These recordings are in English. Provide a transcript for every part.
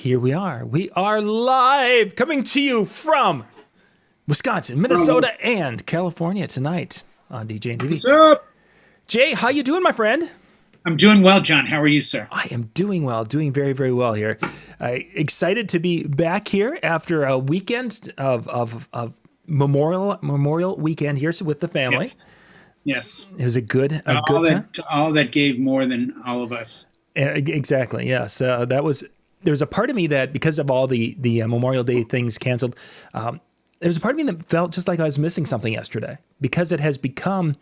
Here we are. We are live, coming to you from Wisconsin, Minnesota, and California tonight on DJ and TV. What's up? Jay, how you doing, my friend? I'm doing well, John. How are you, sir? I am doing well, doing very, very well here. Excited to be back here after a weekend of Memorial Weekend here with the family. Yes. It was a good time. All that gave more than all of us. Exactly. Yes. There's a part of me that, because of all the Memorial Day things canceled, there's a part of me that felt just like I was missing something yesterday, because it has become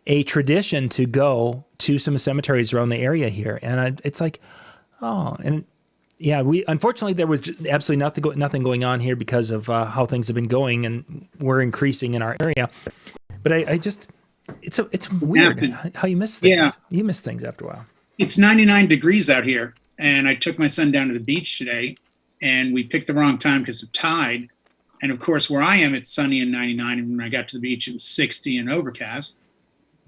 a tradition to go to some cemeteries around the area here. And it's like, we unfortunately there was absolutely nothing going on here because of how things have been going, and we're increasing in our area. But I just, it's weird how you miss things. Yeah. You miss things after a while. It's 99 degrees out here, and I took my son down to the beach today, and we picked the wrong time because of tide. And of course, where I am, it's sunny and 99. And when I got to the beach, it was 60 and overcast.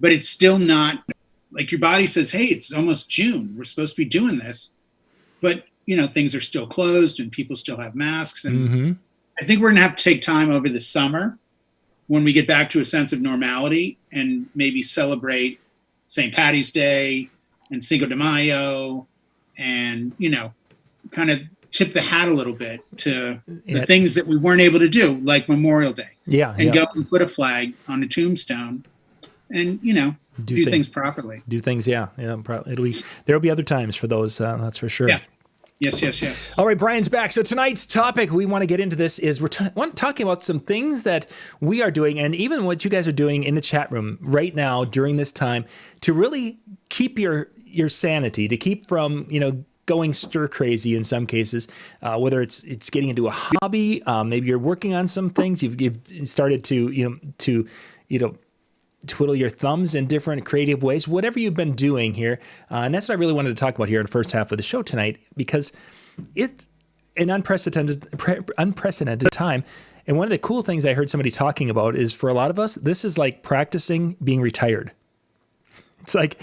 But it's still not, like, your body says, hey, it's almost June. We're supposed to be doing this. But, things are still closed and people still have masks. And I think we're going to have to take time over the summer when we get back to a sense of normality and maybe celebrate St. Patty's Day and Cinco de Mayo and, kind of tip the hat a little bit to the things that we weren't able to do, like Memorial Day. Yeah. And go and put a flag on a tombstone and, do things properly. Do things, yeah. There'll be other times for those, that's for sure. Yeah. Yes. All right, Brian's back. So tonight's topic, we want to get into this, is we're talking about some things that we are doing, and even what you guys are doing in the chat room right now during this time, to really keep your sanity, to keep from, going stir crazy in some cases, whether it's getting into a hobby, maybe you're working on some things, you've started to twiddle your thumbs in different creative ways, whatever you've been doing here. And that's what I really wanted to talk about here in the first half of the show tonight, because it's an unprecedented time. And one of the cool things I heard somebody talking about is, for a lot of us, this is like practicing being retired. It's like,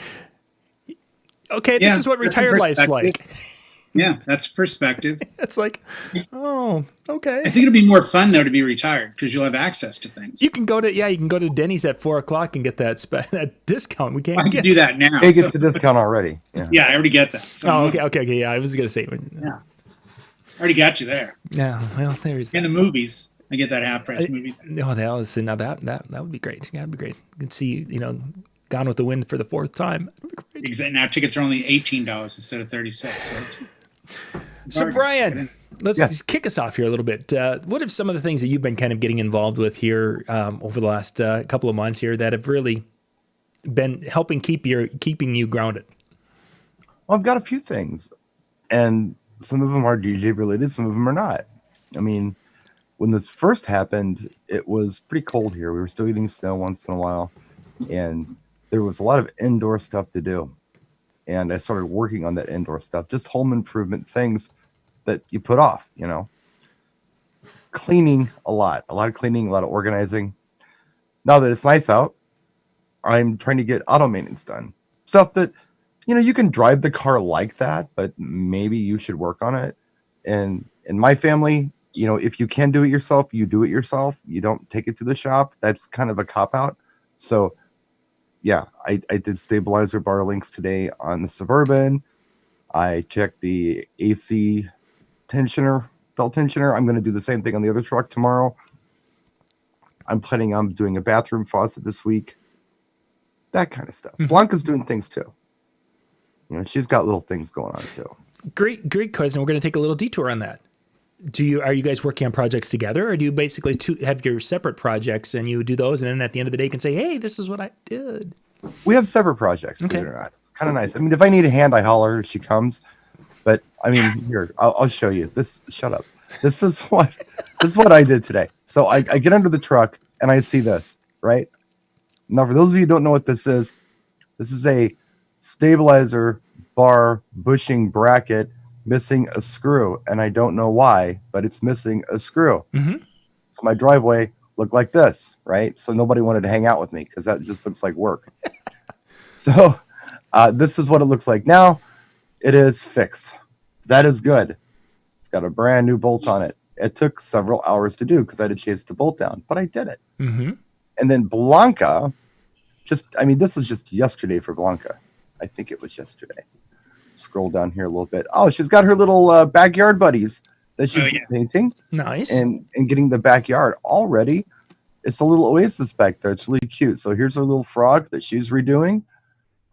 okay, this is what retired life's like. Yeah, that's perspective. It's like, oh, okay. I think it'll be more fun, though, to be retired, because you'll have access to things. You can go to Denny's at 4:00 and get that discount. We can't do that now. It gets the discount already. Yeah, I already get that. So okay. Yeah, I was going to say. Yeah. I already got you there. Yeah, well, there's in the movies. I get that half-price movie. Oh, that would be great. Yeah, that'd be great. You can see, Gone with the Wind for the fourth time. Exactly. Now tickets are only $18 instead of $36. So Brian, let's kick us off here a little bit. What are some of the things that you've been kind of getting involved with here over the last couple of months here that have really been helping keeping you grounded? Well, I've got a few things, and some of them are DJ related, some of them are not. I mean, when this first happened, it was pretty cold here. We were still getting snow once in a while, and there was a lot of indoor stuff to do. And I started working on that indoor stuff, just home improvement things that you put off, Cleaning a lot of cleaning, a lot of organizing. Now that it's nice out, I'm trying to get auto maintenance done. Stuff that, you can drive the car like that, but maybe you should work on it. And in my family, if you can do it yourself, you do it yourself. You don't take it to the shop. That's kind of a cop-out. So yeah, I did stabilizer bar links today on the Suburban. I checked the AC belt tensioner. I'm going to do the same thing on the other truck tomorrow. I'm planning on doing a bathroom faucet this week. That kind of stuff. Blanca's doing things too. She's got little things going on too. Great question. We're going to take a little detour on that. Are you guys working on projects together, or do you basically have your separate projects and you do those, and then at the end of the day you can say, hey, this is what I did? We have separate projects. Okay. It's kind of nice. I mean, if I need a hand, I holler, she comes. But I mean, here, I'll show you this. Shut up. This is what I did today. So I get under the truck and I see this, right? Now, for those of you who don't know what this is a stabilizer bar bushing bracket missing a screw, and I don't know why, but it's missing a screw. So my driveway looked like this, right? So nobody wanted to hang out with me because that just looks like work. So this is what it looks like now. It is fixed. That is good. got a brand new bolt on it. It took several hours to do because I had to chase the bolt down, but I did it. Mm-hmm. And then Blanca, this is just yesterday for Blanca. I think it was yesterday. Scroll down here a little bit. Oh, she's got her little backyard buddies that she's been painting. Nice. And getting the backyard all ready. It's a little oasis back there. It's really cute. So here's her little frog that she's redoing.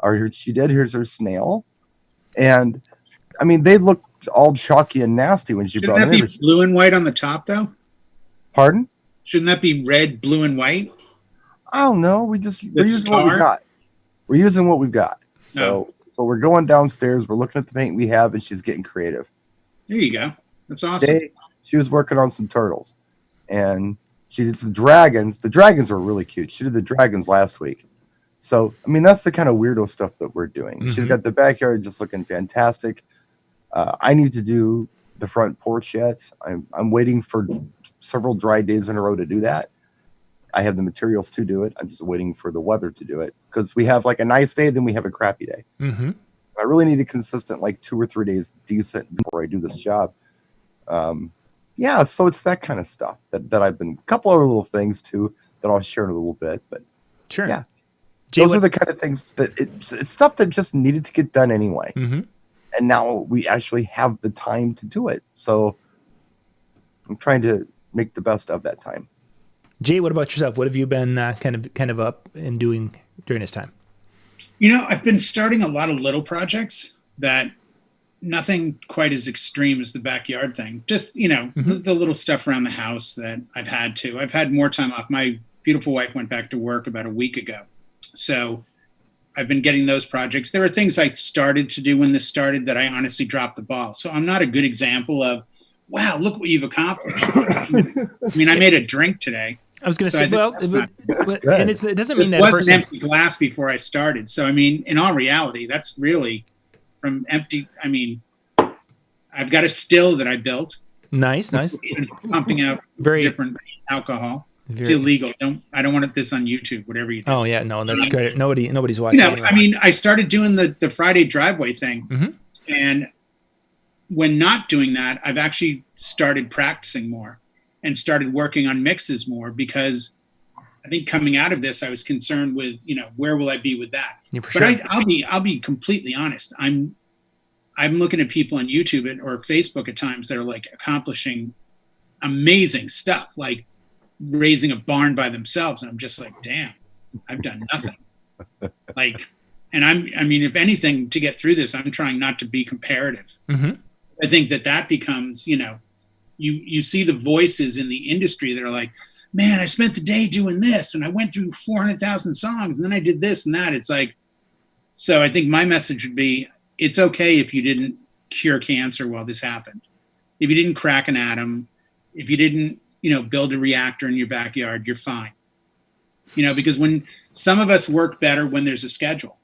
Or she did. Here's her snail. And, I mean, they look all chalky and nasty when she brought them in. Shouldn't that be blue and white on the top, though? Pardon? Shouldn't that be red, blue, and white? I don't know. We're using what we got. We're using what we've got. So we're going downstairs. We're looking at the paint we have, and she's getting creative. There you go. That's awesome. She was working on some turtles, and she did some dragons. The dragons were really cute. She did the dragons last week. So, I mean, that's the kind of weirdo stuff that we're doing. Mm-hmm. She's got the backyard just looking fantastic. I need to do the front porch yet. I'm waiting for several dry days in a row to do that. I have the materials to do it. I'm just waiting for the weather to do it because we have like a nice day, then we have a crappy day. Mm-hmm. I really need a consistent, like 2 or 3 days decent before I do this job. So it's that kind of stuff that I've been, a couple other little things too that I'll share in a little bit, but sure. Yeah. Jay, those are the kind of things that it's stuff that just needed to get done anyway. Mm-hmm. And now we actually have the time to do it. So I'm trying to make the best of that time. Jay, what about yourself? What have you been kind of up and doing during this time? I've been starting a lot of little projects that nothing quite as extreme as the backyard thing. Just, Mm-hmm. the little stuff around the house that I've had to. I've had more time off. My beautiful wife went back to work about a week ago. So I've been getting those projects. There were things I started to do when this started that I honestly dropped the ball. So I'm not a good example of, wow, look what you've accomplished. I mean, I made a drink today. I was going to say, and it doesn't mean that was person. an empty glass before I started. So, I mean, in all reality, that's really from empty. I mean, I've got a still that I built. Nice. Pumping out Very different alcohol. It's illegal. I don't want this on YouTube, whatever you do. Oh, yeah. No, that's great. Nobody's watching. Anyway. I mean, I started doing the Friday driveway thing. Mm-hmm. And when not doing that, I've actually started practicing more and started working on mixes more because I think coming out of this, I was concerned with, where will I be with that? Yeah, for sure. I'll be completely honest. I'm looking at people on YouTube or Facebook at times that are like accomplishing amazing stuff, like raising a barn by themselves. And I'm just like, damn, I've done nothing. And I mean, if anything, to get through this, I'm trying not to be comparative. Mm-hmm. I think that becomes, you see the voices in the industry that are like, man, I spent the day doing this and I went through 400,000 songs and then I did this and that. It's like, so I think my message would be, it's okay if you didn't cure cancer while this happened. If you didn't crack an atom, if you didn't, build a reactor in your backyard, you're fine. Because when some of us work better when there's a schedule.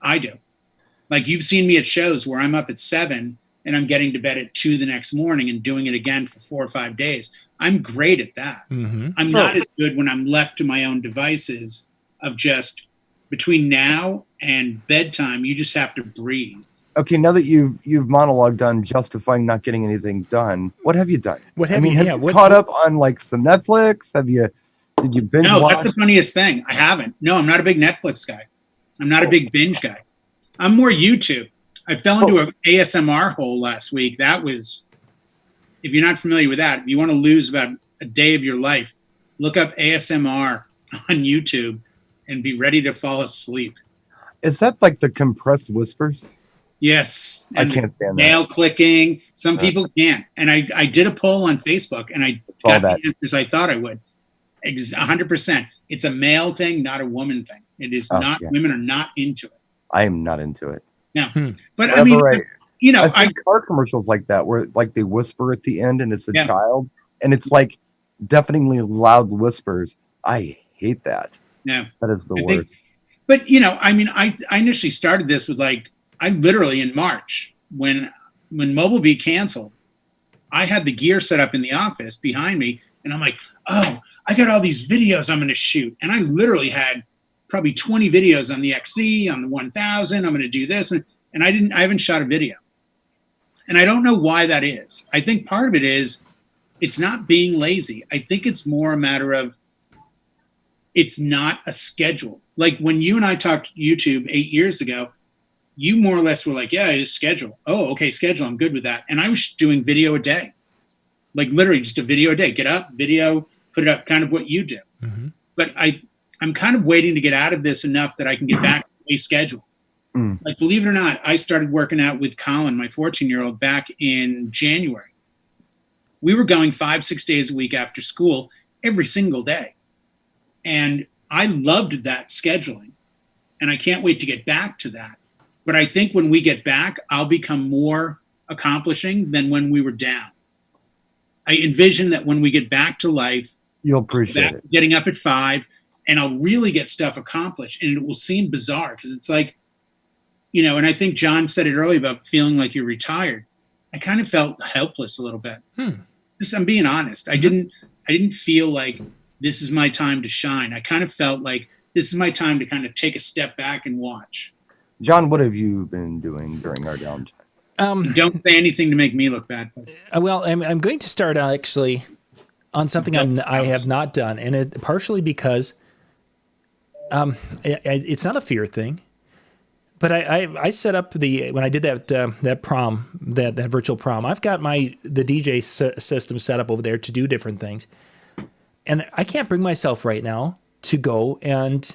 I do. Like you've seen me at shows where I'm up at 7 and I'm getting to bed at 2 the next morning and doing it again for 4 or 5 days. I'm great at that. Mm-hmm. I'm not as good when I'm left to my own devices of just between now and bedtime, you just have to breathe. Okay, now that you've monologued on justifying not getting anything done, what have you done? Have you caught up on like some Netflix? Did you binge watch? No, that's the funniest thing. I haven't. No, I'm not a big Netflix guy. I'm not a big binge guy. I'm more YouTube. I fell into an ASMR hole last week. That was, if you're not familiar with that, if you want to lose about a day of your life, look up ASMR on YouTube and be ready to fall asleep. Is that like the compressed whispers? Yes. And I can't stand that. Nail clicking. Some people can't. And I did a poll on Facebook and I got the answers I thought I would. 100%. It's a male thing, not a woman thing. It is not, women are not into it. I am not into it. No. But I mean, I've seen car commercials like that where like they whisper at the end and it's a child and it's like deafeningly loud whispers. I hate that. Yeah. That is the worst. But I mean, I initially started this with I literally in March when Mobile Bee canceled, I had the gear set up in the office behind me and I'm like, oh, I got all these videos I'm going to shoot. And I literally had probably 20 videos on the XC, on the 1000. I'm going to do this. And I haven't shot a video. And I don't know why that is. I think part of it is it's not being lazy. I think it's more a matter of it's not a schedule. Like when you and I talked YouTube 8 years ago, you more or less were like, yeah, it's schedule. Oh, okay, schedule. I'm good with that. And I was doing video a day, like literally just a video a day. Get up, video, put it up, kind of what you do. Mm-hmm. But I'm kind of waiting to get out of this enough that I can get back to a schedule. Like, believe it or not, I started working out with Colin, my 14-year-old, back in January. We were going 5-6 days a week after school every single day. And I loved that scheduling. And I can't wait to get back to that. But I think when we get back, I'll become more accomplishing than when we were down. I envision that when we get back to life, you'll appreciate it. Getting up at 5, and I'll really get stuff accomplished. And it will seem bizarre because it's like, you know, and I think John said it earlier about feeling like you're retired. I kind of felt helpless a little bit. Just, I'm being honest. I didn't feel like this is my time to shine. I kind of felt like this is my time to kind of take a step back and watch. John, what have you been doing during our downtime? Don't say anything to make me look bad. Well, I'm going to start actually on something I have not done, and it partially because it's not a fear thing. But I set up when I did that prom, that virtual prom, I've got the DJ system set up over there to do different things. And I can't bring myself right now to go and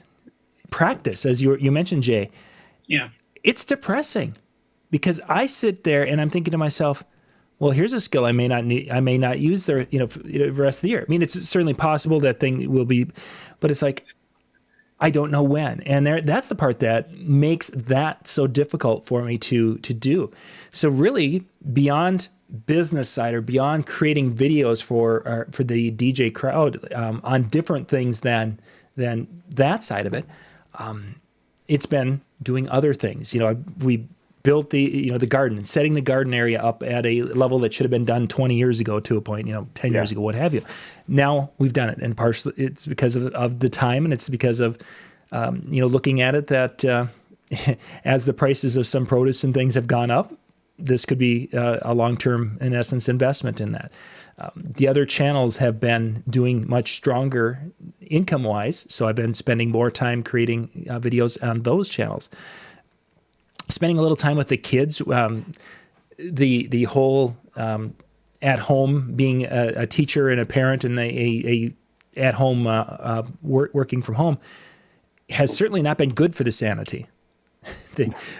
practice, as you mentioned, Jay. Yeah. It's depressing because I sit there and I'm thinking to myself, well, here's a skill I may not use there, for the rest of the year. I mean, it's certainly possible that thing will be, but it's like, I don't know when. And that's the part that makes that so difficult for me to do. So really, beyond business side or beyond creating videos for the DJ crowd on different things than that side of it, it's been doing other things. We built the garden, setting the garden area up at a level that should have been done 20 years ago to a point, 10 years ago, what have you. Now we've done it, and partially it's because of the time, and it's because of looking at it that as the prices of some produce and things have gone up, this could be a long-term, in essence, investment in that. The other channels have been doing much stronger income-wise, so I've been spending more time creating videos on those channels. Spending a little time with the kids, the whole at home, being a teacher and a parent and a at home working from home has certainly not been good for the sanity.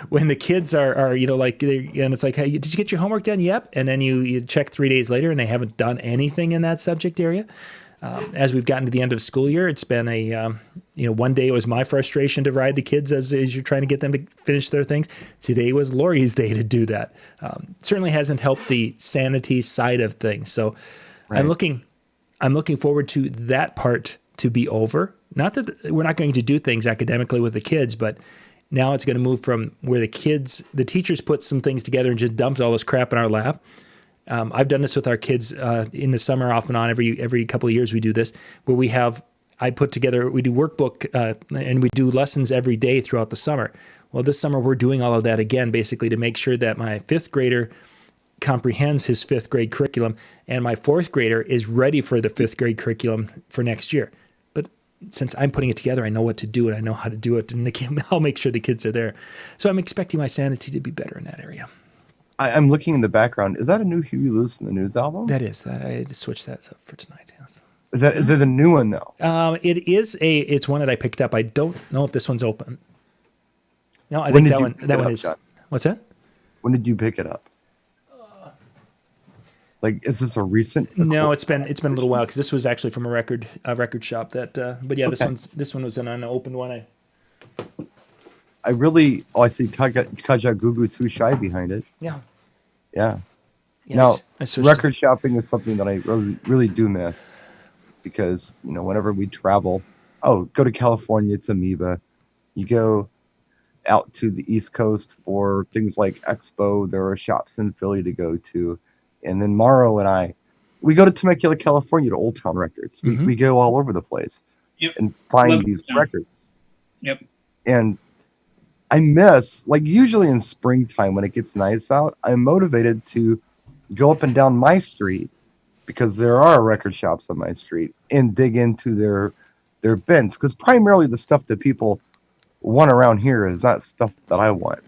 When the kids are and it's like, hey, did you get your homework done? Yep. And then you check 3 days later and they haven't done anything in that subject area. As we've gotten to the end of school year, it's been one day it was my frustration to ride the kids as you're trying to get them to finish their things. Today was Lori's day to do that. Certainly hasn't helped the sanity side of things. So right. I'm looking forward to that part to be over. Not that we're not going to do things academically with the kids, but now it's going to move from where the teachers put some things together and just dumped all this crap in our lap. I've done this with our kids in the summer off and on. Every couple of years we do this, where we do workbook and we do lessons every day throughout the summer. Well, this summer we're doing all of that again, basically to make sure that my 5th grader comprehends his 5th grade curriculum and my 4th grader is ready for the 5th grade curriculum for next year. But since I'm putting it together, I know what to do and I know how to do it, and I'll make sure the kids are there. So I'm expecting my sanity to be better in that area. I'm looking in the background. Is that a new Huey Lewis in the News album? That is. I had to switch that up for tonight. Yes. Is it a new one though? It's one that I picked up. I don't know if this one's open. No, I think that one is. John? What's that? When did you pick it up? Is this a recent? No, it's been a little while because this was actually from a record shop that. But yeah, okay. This one was an unopened one. I see Kaja Gugu Too Shy behind it. Yeah. Yeah. Yes, now, record shopping is something that I really, really do miss because, whenever we travel, go to California, it's Amoeba. You go out to the East Coast for things like Expo. There are shops in Philly to go to. And then Morrow and we go to Temecula, California to Old Town Records. Mm-hmm. We go all over the place and find these records. Yep. And I miss, like, usually in springtime when it gets nice out, I'm motivated to go up and down my street because there are record shops on my street and dig into their bins, because primarily the stuff that people want around here is not stuff that I want.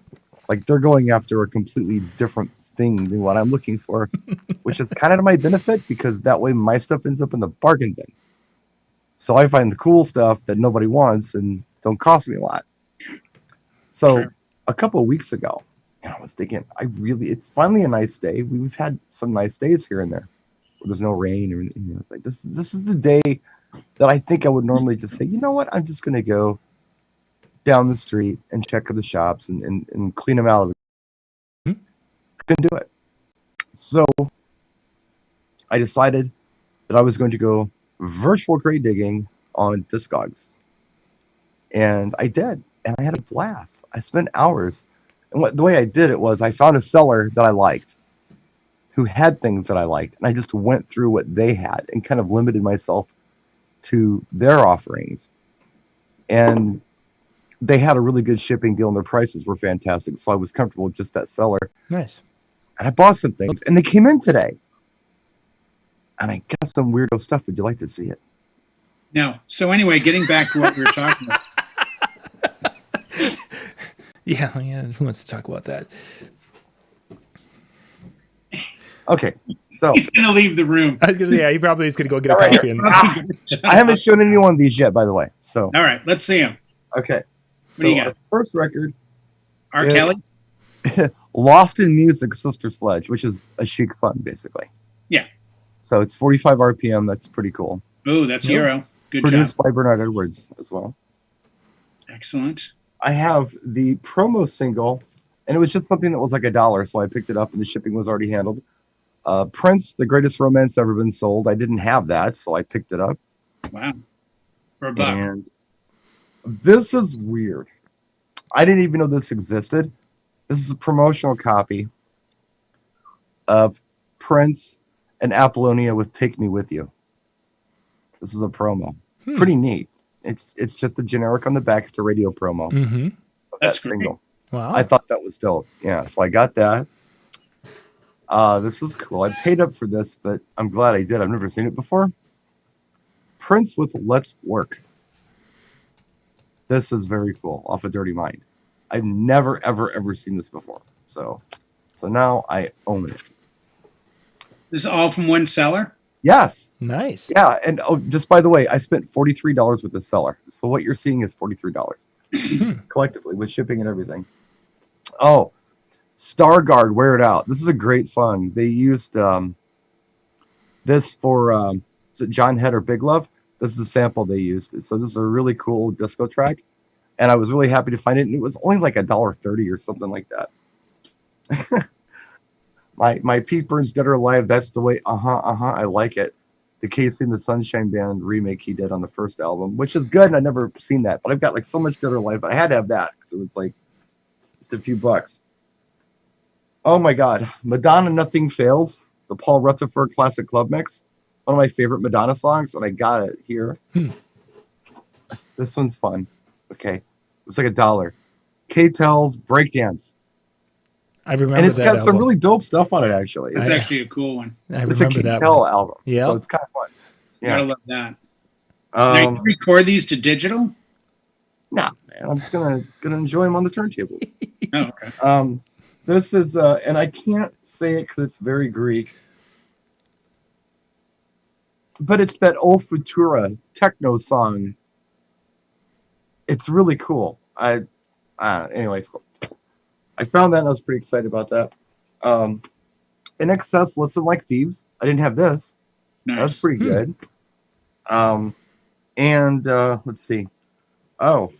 Like, they're going after a completely different thing than what I'm looking for, which is kind of to my benefit because that way my stuff ends up in the bargain bin. So I find the cool stuff that nobody wants and don't cost me a lot. So Sure. a couple of weeks ago, and I was thinking, it's finally a nice day. We've had some nice days here and there where there's no rain or anything. It's like this is the day that I think I would normally just say, you know what, I'm just gonna go down the street and check the shops and clean them out. Hmm. Couldn't do it. So I decided that I was going to go virtual grave digging on Discogs. And I did. And I had a blast. I spent hours. And the way I did it was I found a seller that I liked who had things that I liked. And I just went through what they had and kind of limited myself to their offerings. And they had a really good shipping deal and their prices were fantastic. So I was comfortable with just that seller. Nice. And I bought some things and they came in today. And I got some weirdo stuff. Would you like to see it? No. So anyway, getting back to what we were talking about. Yeah. Who wants to talk about that? Okay. So He's going to leave the room. I was gonna say, yeah, he probably is gonna go get a All right, coffee. And I haven't shown anyone these yet, by the way. So All right, let's see him. okay. What do you got? Our first record, R. Yeah. Kelly? Lost in Music, Sister Sledge, which is a chic song, basically. Yeah. So it's 45 RPM. That's pretty cool. Oh, that's Yeah. Euro. Good Produced job. by Bernard Edwards as well. Excellent. I have the promo single, and it was just something that was like $1, so I picked it up, and the shipping was already handled. Prince, The Greatest Romance Ever Been Sold. I didn't have that, so I picked it up. Wow. For a buck. And this is weird. I didn't even know this existed. This is a promotional copy of Prince and Apollonia with Take Me With You. This is a promo. Pretty neat. It's just a generic on the back. It's a radio promo Mm-hmm. of That's that great. single. Wow. I thought that was dope. Yeah, so I got that. This is cool. I paid up for this, but I'm glad I did. I've never seen it before. Prince with Let's Work. This is very cool, off of Dirty Mind. I've never, ever, ever seen this before. So now I own it. This is all from one seller? Yes. Nice. Yeah. And just by the way, I spent $43 with the seller. So what you're seeing is $43 collectively with shipping and everything. Oh, Stargard, Wear It Out. This is a great song. They used this for is it John Head or Big Love? This is a sample they used. So this is a really cool disco track. And I was really happy to find it. And it was only like $1.30 or something like that. My Pete Burns Dead or Alive, That's the Way, I like it. The Casey and the Sunshine Band remake he did on the first album, which is good, and I've never seen that. But I've got like so much Dead or Alive, but I had to have that because it was like just a few bucks. Oh my God. Madonna, Nothing Fails, the Paul Rutherford Classic Club Mix. One of my favorite Madonna songs, and I got it here. This one's fun. Okay. It's like $1. K-Tel's Breakdance. I remember And it's that got album. some really dope stuff on it, actually. It's I- actually a cool one. I It's a remember that K-Tel one. album. Yeah. So it's kind of fun. Gotta Yeah. love that. Now, you record these to digital? Nah, man. I'm just gonna enjoy them on the turntable. Oh, okay. This is and I can't say it because it's very Greek. But it's that O Futura techno song. It's really cool. Anyway, it's cool. I found that and I was pretty excited about that. In Excess, Listen Like Thieves. I didn't have this. Nice. That's pretty good. And let's see. Oh,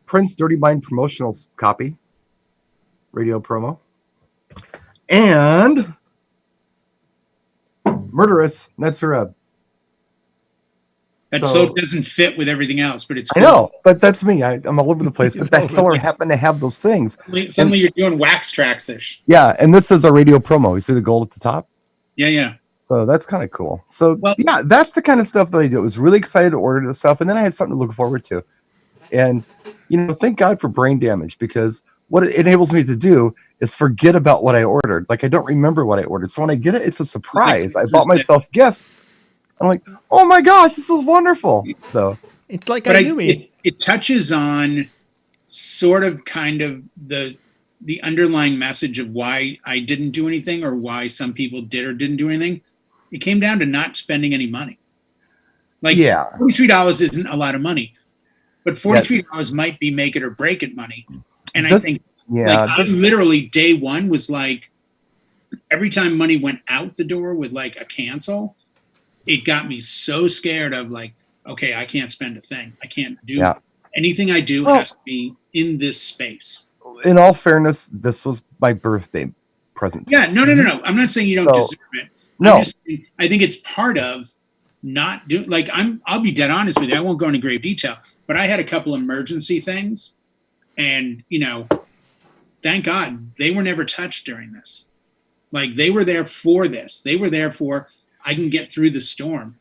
Prince Dirty Mind promotional copy, radio promo, and Murderous Netzareb. That So- so doesn't fit with everything else, but it's I know, but that's me. I'm all over the place. He's But that all over seller the- happened to have those things. Suddenly you're doing wax tracks-ish. Yeah, and this is a radio promo. You see the gold at the top? Yeah. So that's kind of cool. So Well- yeah, that's the kind of stuff that I do. I was really excited to order this stuff, and then I had something to look forward to. And thank God for brain damage, because what it enables me to do is forget about what I ordered. Like, I don't remember what I ordered. So when I get it, it's a It's like surprise. I bought myself gifts. I'm like, oh my gosh, this is wonderful. So, It's like but I knew me. it touches on sort of kind of the underlying message of why I didn't do anything, or why some people did or didn't do anything. It came down to not spending any money. Like yeah. $43 isn't a lot of money, but Yeah. $43 might be make it or break it money. And I This, think, like, yeah. I literally day one was like, every time money went out the door with like a cancel, it got me so scared of like, okay, I can't spend a thing. I can't do Yeah. anything I do Well, has to be in this space. in all fairness, this was my birthday present to Yeah, no, no, myself. no, no. I'm not saying you don't So, deserve it. I'm no. just saying, I think it's part of not doing, like, I'll be dead honest with you. I won't go into great detail, but I had a couple emergency things, and thank God they were never touched during this. Like, they were there for this. They were there for, I can get through the storm.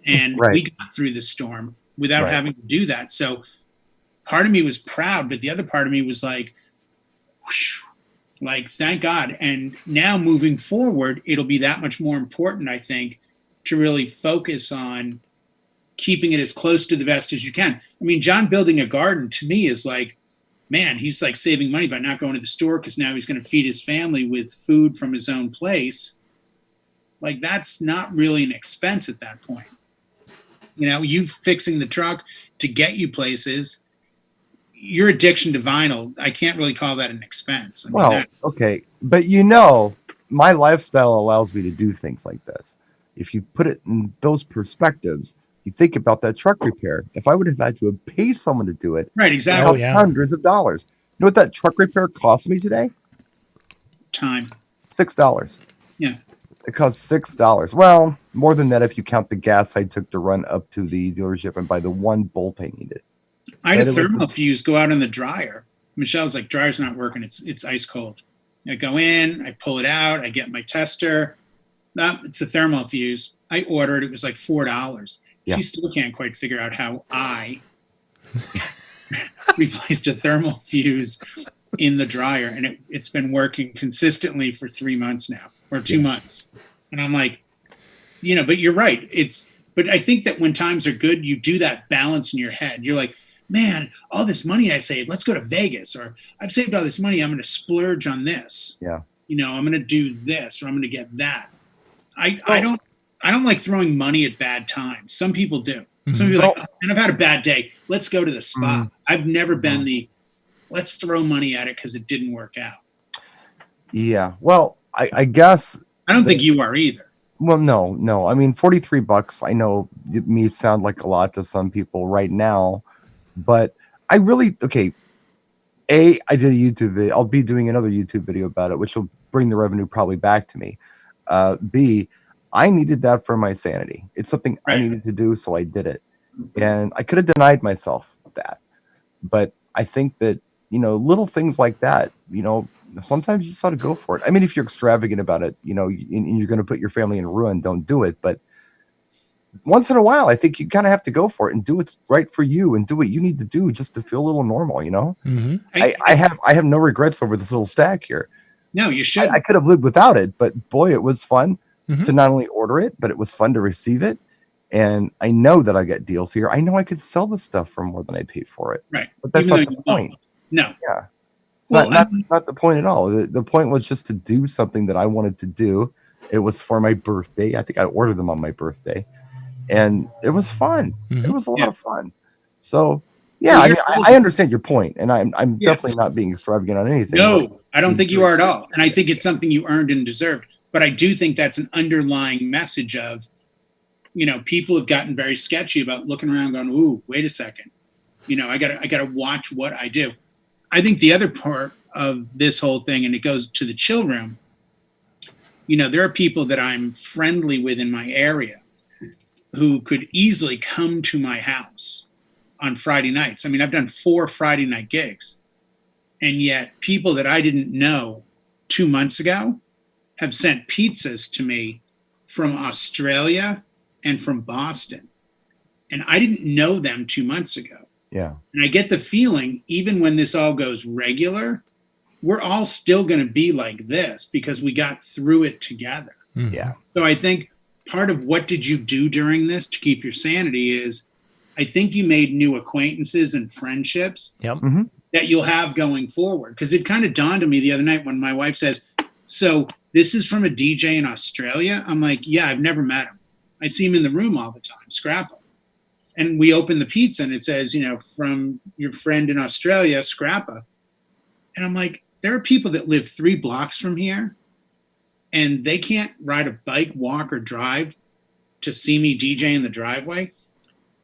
And Right. we got through the storm without Right. having to do that. So part of me was proud, but the other part of me was like, whoosh, like, thank God. And now moving forward, it'll be that much more important, I think, to really focus on keeping it as close to the vest as you can. I mean, John building a garden to me is like, man, he's like saving money by not going to the store, because now he's going to feed his family with food from his own place. Like, that's not really an expense at that point. You fixing the truck to get you places, your addiction to vinyl, I can't really call that an expense. I mean, Well, okay. But my lifestyle allows me to do things like this. If you put it in those perspectives, you think about that truck repair. If I would have had to pay someone to do it, right, it exactly. Oh cost yeah. hundreds of dollars. You know what that truck repair cost me today? Time. $6. Yeah. It cost $6. Well, more than that if you count the gas I took to run up to the dealership and buy the one bolt I needed. I had But a it was thermal fuse go out in the dryer. Michelle's like, dryer's not working. It's ice cold. I go in, I pull it out, I get my tester. No, it's a thermal fuse. I ordered, it was like $4. Yeah. She still can't quite figure out how I replaced a thermal fuse in the dryer, and it's been working consistently for 3 months now, or 2 months. And I'm like, but you're right. But I think that when times are good, you do that balance in your head. You're like, man, all this money I saved, let's go to Vegas, or I've saved all this money, I'm going to splurge on this. Yeah. I'm going to do this, or I'm going to get that. I don't like throwing money at bad times. Some people do. Some people are like, and I've had a bad day, let's go to the spa. I've never been let's throw money at it because it didn't work out. Yeah. Well, I guess I don't think you are either. Well, no. I mean, $43. I know it may sound like a lot to some people right now, but I really okay. I did a YouTube video. I'll be doing another YouTube video about it, which will bring the revenue probably back to me. B, I needed that for my sanity. It's something I needed to do, so I did it. And I could have denied myself that, but I think that little things like that, sometimes you just ought to go for it. I mean, if you're extravagant about it, and you're going to put your family in ruin, don't do it. But once in a while, I think you kind of have to go for it and do what's right for you and do what you need to do just to feel a little normal. Mm-hmm. I have no regrets over this little stack here. No, you should. I could have lived without it, but boy, it was fun Mm-hmm. to not only order it, but it was fun to receive it. And I know that I get deals here. I know I could sell the stuff for more than I paid for it. Right. But that's Even not though the you point. won't. No. Yeah. It's Well, not the point at all. The point was just to do something that I wanted to do. It was for my birthday. I think I ordered them on my birthday. And it was fun. Mm-hmm. It was a lot of fun. So, yeah, I mean, I understand your point, and I'm definitely not being extravagant on anything. No, I don't think you are at all. And I think it's something you earned and deserved. But I do think that's an underlying message of, people have gotten very sketchy about looking around going, ooh, wait a second. I gotta watch what I do. I think the other part of this whole thing, and it goes to the chill room, there are people that I'm friendly with in my area who could easily come to my house on Friday nights. I mean, I've done 4 Friday night gigs, and yet people that I didn't know 2 months ago have sent pizzas to me from Australia and from Boston. And I didn't know them 2 months ago. Yeah. And I get the feeling, even when this all goes regular, we're all still going to be like this because we got through it together. Mhm. Yeah. So I think part of what did you do during this to keep your sanity is I think you made new acquaintances and friendships Yep. that you'll have going forward. Because it kind of dawned on me the other night when my wife says, so this is from a DJ in Australia? I'm like, yeah, I've never met him. I see him in the room all the time, Scrappa. And we open the pizza and it says, from your friend in Australia, Scrappa. And I'm like, there are people that live 3 blocks from here and they can't ride a bike, walk, or drive to see me DJ in the driveway.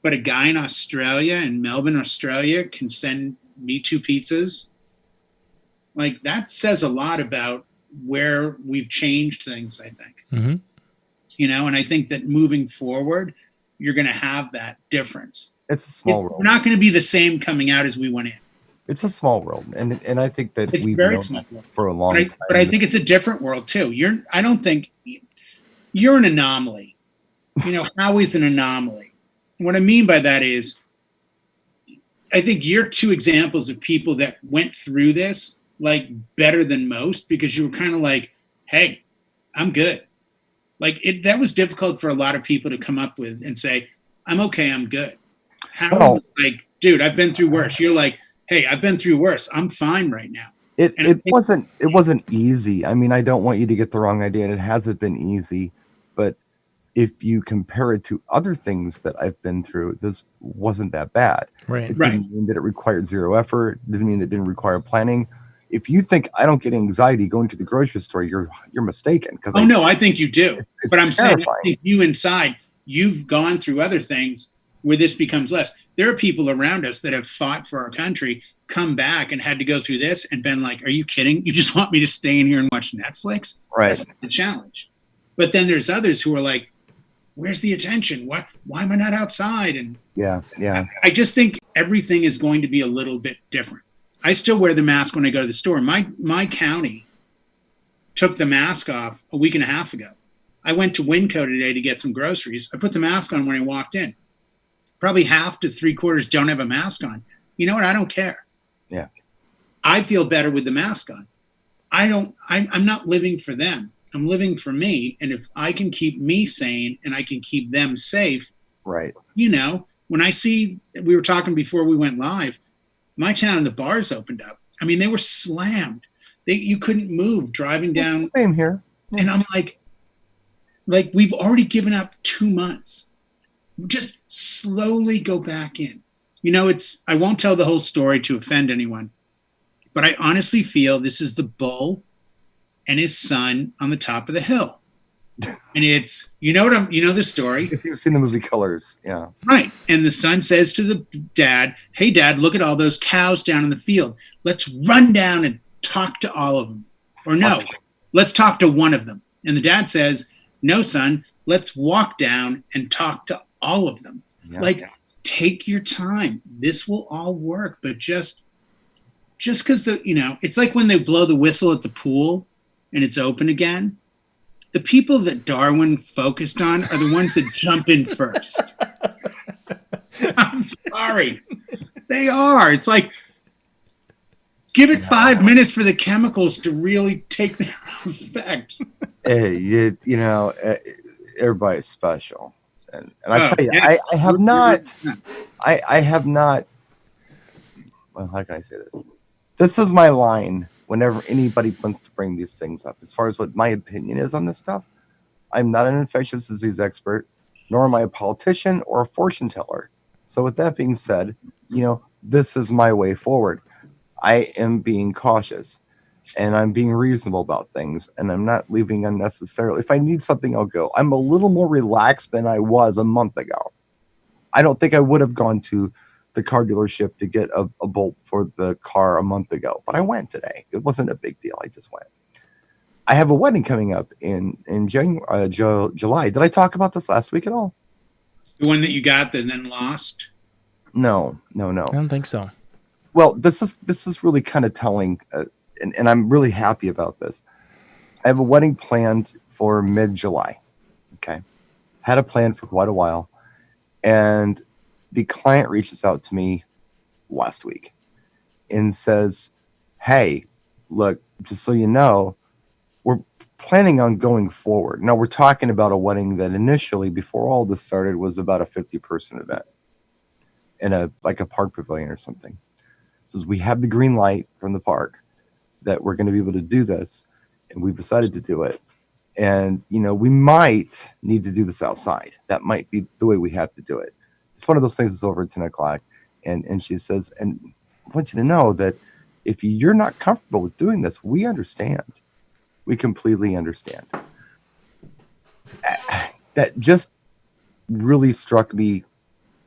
But a guy in Australia, in Melbourne, Australia, can send me 2 pizzas. Like, that says a lot about where we've changed things, I think. Mm-hmm. And I think that moving forward, you're going to have that difference. It's a small world. We're not going to be the same coming out as we went in. It's a small world, and I think that It's we've very known small that world. for a long time. But I think it's a different world too. I don't think you're an anomaly. Howie's an anomaly. What I mean by that is, I think you're 2 examples of people that went through this like better than most because you were kind of like, hey, I'm good. Like that was difficult for a lot of people to come up with and say, I'm okay, I'm good. How like, dude, I've been through worse. You're like, hey, I've been through worse. I'm fine right now. It wasn't easy. I mean, I don't want you to get the wrong idea, and it hasn't been easy. But if you compare it to other things that I've been through, this wasn't that bad. Right. It didn't mean that it required 0 effort. It doesn't mean that it didn't require planning. If you think I don't get anxiety going to the grocery store, you're mistaken. No, I think you do. It's but I'm terrifying. saying, I think you inside, you've gone through other things where this becomes less. There are people around us that have fought for our country, come back and had to go through this and been like, are you kidding? You just want me to stay in here and watch Netflix? Right. That's not the challenge. But then there's others who are like, where's the attention? Why am I not outside? And yeah. I just think everything is going to be a little bit different. I still wear the mask when I go to the store. My county took the mask off a week and a half ago. I went to Winco today to get some groceries. I put the mask on when I walked in. Probably half to 3/4 don't have a mask on. You know what? I don't care. Yeah. I feel better with the mask on. I'm not living for them. I'm living for me. And if I can keep me sane and I can keep them safe, right. When I see, we were talking before we went live, my town and the bars opened up. I mean, they were slammed. You couldn't move driving down. It's the same here. And I'm like we've already given up 2 months. Just slowly go back in. I won't tell the whole story to offend anyone, but I honestly feel this is the bull and his son on the top of the hill. And it's, the story. If you've seen the movie Colors, yeah. Right. And the son says to the dad, hey, Dad, look at all those cows down in the field. Let's run down and talk to all of them. Or no, let's talk to one of them. And the dad says, no, son, let's walk down and talk to all of them. Yeah. Take your time. This will all work. But just because it's like when they blow the whistle at the pool and it's open again. The people that Darwin focused on are the ones that jump in first. I'm sorry. They are. It's like, give it 5 minutes for the chemicals to really take their effect. Hey, everybody's special. And I tell you, yes. I have not, well, how can I say this? This is my line whenever anybody wants to bring these things up. As far as what my opinion is on this stuff, I'm not an infectious disease expert, nor am I a politician or a fortune teller. So with that being said, this is my way forward. I am being cautious and I'm being reasonable about things and I'm not leaving unnecessarily. If I need something, I'll go. I'm a little more relaxed than I was a month ago. I don't think I would have gone to the car dealership to get a bolt for the car a month ago, but I went today. It wasn't a big deal. I just went. I have a wedding coming up in January, July. Did I talk about this last week at all? The one that you got and then lost? No. I don't think so. Well, this is really kind of telling, and I'm really happy about this. I have a wedding planned for mid-July. Okay, had a plan for quite a while, and the client reaches out to me last week and says, hey, look, just so you know, we're planning on going forward. Now, we're talking about a wedding that initially, before all this started, was about a 50-person event in a park pavilion or something. Says we have the green light from the park that we're going to be able to do this, and we've decided to do it. And, we might need to do this outside. That might be the way we have to do it. It's one of those things that's over at 10 o'clock. And she says, and I want you to know that if you're not comfortable with doing this, we understand. We completely understand. That just really struck me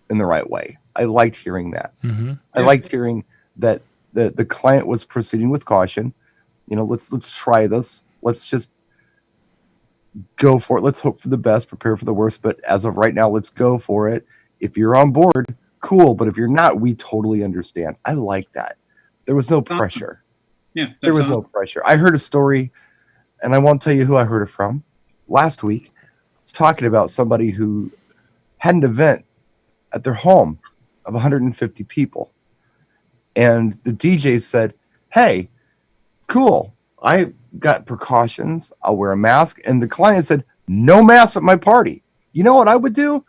in the right way. I liked hearing that. Mm-hmm. I liked hearing that the client was proceeding with caution. Let's try this. Let's just go for it. Let's hope for the best, prepare for the worst. But as of right now, let's go for it. If you're on board, cool. But if you're not, we totally understand. I like that. There was no pressure. Yeah, there was no pressure. I heard a story, and I won't tell you who I heard it from. Last week, I was talking about somebody who had an event at their home of 150 people. And the DJ said, hey, cool. I got precautions. I'll wear a mask. And the client said, no mask at my party. You know what I would do?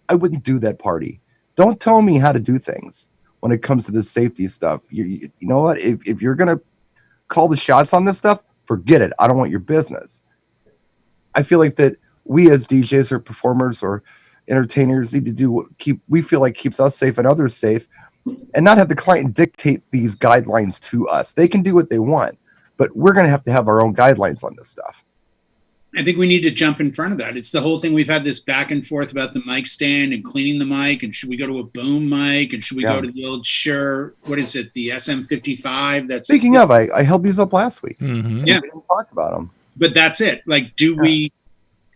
I wouldn't do that party. Don't tell me how to do things when it comes to this safety stuff. You know what? If you're going to call the shots on this stuff, forget it. I don't want your business. I feel like that we as DJs or performers or entertainers need to do what we feel like keeps us safe and others safe, and not have the client dictate these guidelines to us. They can do what they want, but we're going to have our own guidelines on this stuff. I think we need to jump in front of that. It's the whole thing. We've had this back and forth about the mic stand and cleaning the mic, and should we go to a boom mic, and should we go to the old Shure, what is it, the SM55? That's speaking of, I held these up last week. Mm-hmm. Yeah, we didn't talk about them, but that's it. Like, do we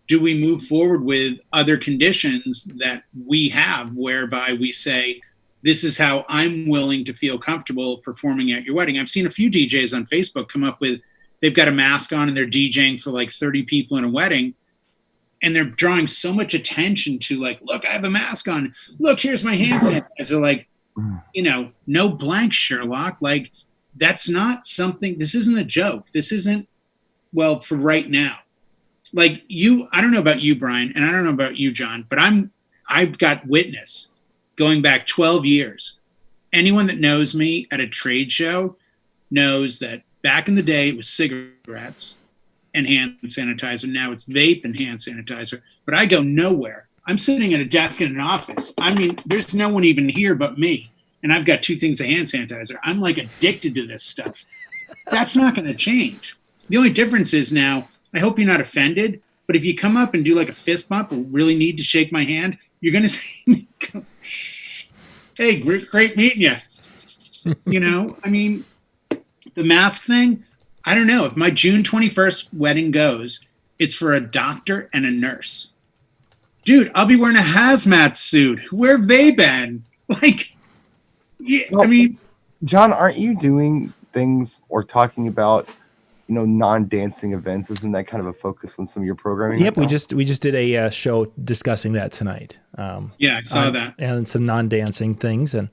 move forward with other conditions that we have, whereby we say, this is how I'm willing to feel comfortable performing at your wedding? I've seen a few DJs on Facebook come up with, they've got a mask on and they're DJing for like 30 people in a wedding. And they're drawing so much attention to, like, look, I have a mask on. Look, here's my hand sanitizer. Like, no blank, Sherlock. Like, that's not something, this isn't a joke. This isn't, well, for right now. Like I don't know about you, Brian, and I don't know about you, John, but I've got witness going back 12 years. Anyone that knows me at a trade show knows that back in the day, it was cigarettes and hand sanitizer. Now it's vape and hand sanitizer. But I go nowhere. I'm sitting at a desk in an office. I mean, there's no one even here but me. And I've got 2 things of hand sanitizer. I'm like addicted to this stuff. That's not going to change. The only difference is now, I hope you're not offended, but if you come up and do like a fist bump or really need to shake my hand, you're going to say, hey, great meeting you. I mean, the mask thing, I don't know. If my June 21st wedding goes, it's for a doctor and a nurse. Dude, I'll be wearing a hazmat suit. Where have they been? Like, yeah, well, I mean. John, aren't you doing things or talking about, non-dancing events? Isn't that kind of a focus on some of your programming? Yep, we just did a show discussing that tonight. Yeah, I saw that. And some non-dancing things. And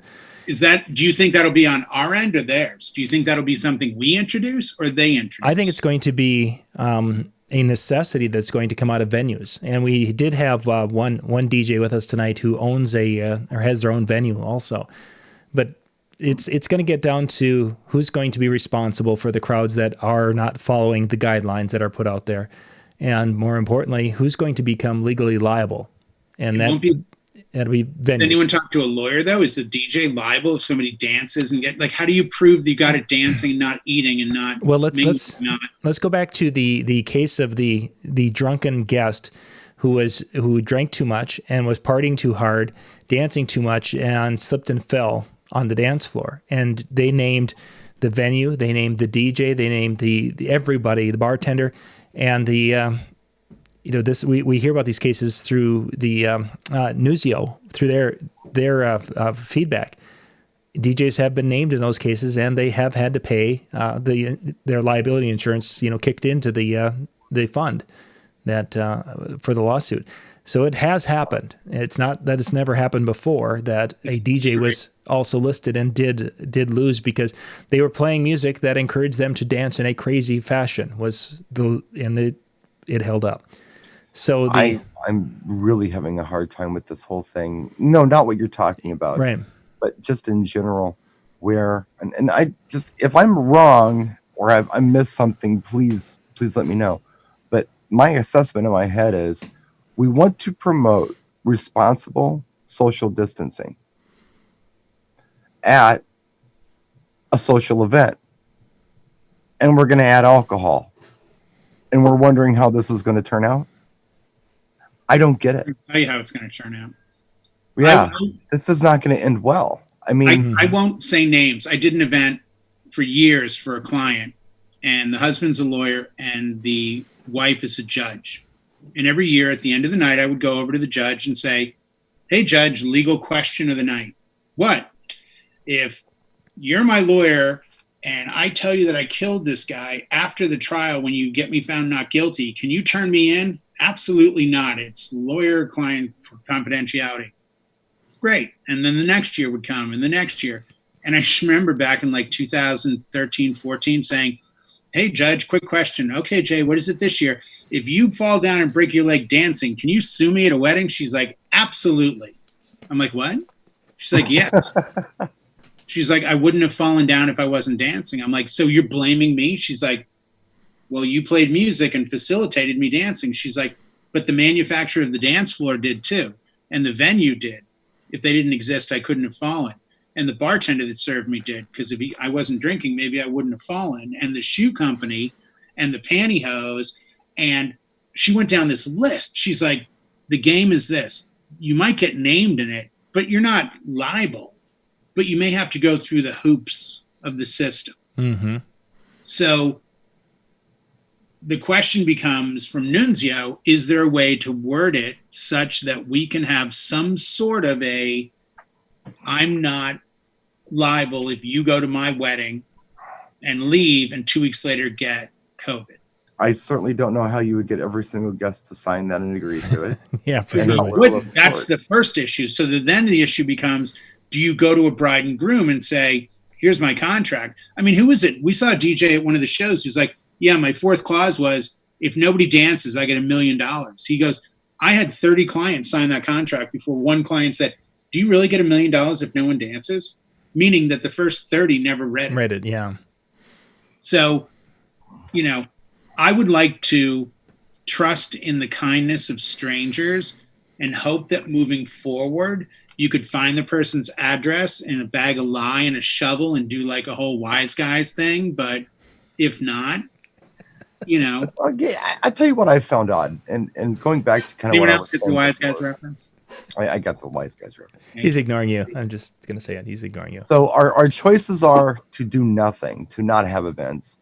do you think that'll be on our end or theirs? Do you think that'll be something we introduce or they introduce? I think it's going to be a necessity that's going to come out of venues. And we did have one DJ with us tonight who owns or has their own venue also. But it's going to get down to who's going to be responsible for the crowds that are not following the guidelines that are put out there. And more importantly, who's going to become legally liable? And that'll be venues. Does anyone talk to a lawyer, though? Is the DJ liable if somebody dances and how do you prove that you got it dancing, not eating, and not? Well, let's go back to the case of the drunken guest who drank too much and was partying too hard, dancing too much, and slipped and fell on the dance floor. And they named the venue, they named the DJ, they named the everybody, the bartender, and the we hear about these cases through the Newsio, through their feedback. DJs have been named in those cases, and they have had to pay their liability insurance, kicked into the fund. that for the lawsuit. So it has happened. It's not that it's never happened before that a DJ was also listed and did lose because they were playing music that encouraged them to dance in a crazy fashion. It held up. So I'm really having a hard time with this whole thing. No, not what you're talking about, right. but just in general, where and I just, if I'm wrong or I missed something, please let me know. But my assessment in my head is we want to promote responsible social distancing at a social event, and we're going to add alcohol, and we're wondering how this is going to turn out. I don't get it. I'll tell you how it's going to turn out. Yeah, this is not going to end well. I mean, I won't say names. I did an event for years for a client, and the husband's a lawyer and the wife is a judge. And every year at the end of the night, I would go over to the judge and say, "Hey, judge, legal question of the night. What? If you're my lawyer and I tell you that I killed this guy after the trial when you get me found not guilty, can you turn me in?" "Absolutely not. It's lawyer-client confidentiality." Great. And then the next year would come and the next year. And I just remember back in like 2013, 14 saying, "Hey, judge, quick question. Okay, Jay, what is it this year? If you fall down and break your leg dancing, can you sue me at a wedding?" She's like, "Absolutely." I'm like, "What?" She's like, "Yes." She's like, "I wouldn't have fallen down if I wasn't dancing." I'm like, "So you're blaming me?" She's like, "Well, you played music and facilitated me dancing." She's like, "But the manufacturer of the dance floor did too. And the venue did. If they didn't exist, I couldn't have fallen. And the bartender that served me did, because if I wasn't drinking, maybe I wouldn't have fallen. And the shoe company and the pantyhose." And she went down this list. She's like, "The game is this. You might get named in it, but you're not liable. But you may have to go through the hoops of the system." Mm-hmm. So the question becomes from Nunzio, is there a way to word it such that we can have some sort of I'm not liable if you go to my wedding and leave and 2 weeks later get COVID? I certainly don't know how you would get every single guest to sign that and agree to it. Yeah, for And sure. That's the first issue. So then the issue becomes, do you go to a bride and groom and say, "Here's my contract"? I mean, who was it? We saw a DJ at one of the shows who's like, "Yeah, my fourth clause was if nobody dances, I get $1 million." He goes, "I had 30 clients sign that contract before one client said, 'Do you really get $1 million if no one dances?'" Meaning that the first 30 never read it. Read it, yeah. So, I would like to trust in the kindness of strangers and hope that moving forward, you could find the person's address in a bag of lye and a shovel and do like a whole wise guys thing. But if not, I tell you what I found odd, and going back to kind of anyone what else get the wise guys reference? I got the wise guys reference. He's ignoring you. I'm just going to say it. He's ignoring you. So our choices are to do nothing, to not have events,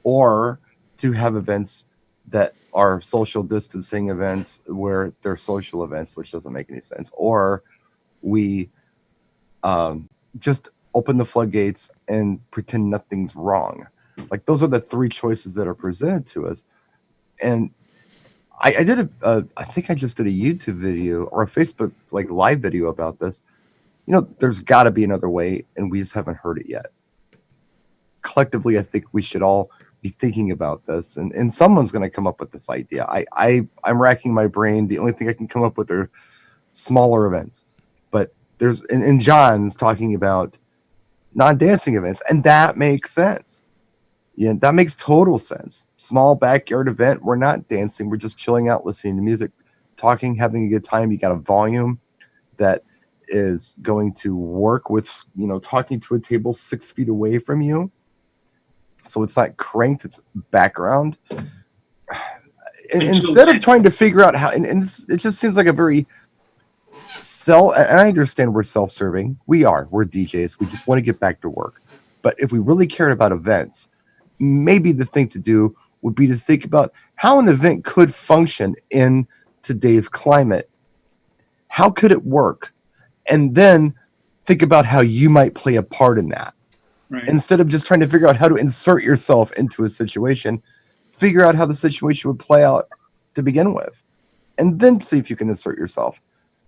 or to have events that are social distancing events where they're social events, which doesn't make any sense. Or we just open the floodgates and pretend nothing's wrong. Like, those are the three choices that are presented to us. And I did I think I just did a YouTube video or a Facebook live video about this. There's got to be another way, and we just haven't heard it yet. Collectively, I think we should all be thinking about this, and someone's going to come up with this idea. I'm racking my brain. The only thing I can come up with are smaller events, but and John's talking about non-dancing events, and that makes sense. Yeah, that makes total sense. Small backyard event. We're not dancing. We're just chilling out, listening to music, talking, having a good time. You got a volume that is going to work with, talking to a table 6 feet away from you. So it's not cranked. It's background. And instead of trying to figure out how, and it just seems like a very and I understand we're self-serving. We're DJs. We just want to get back to work. But if we really cared about events, maybe the thing to do would be to think about how an event could function in today's climate. How could it work? And then think about how you might play a part in that. Right. Instead of just trying to figure out how to insert yourself into a situation, figure out how the situation would play out to begin with, and then see if you can assert yourself.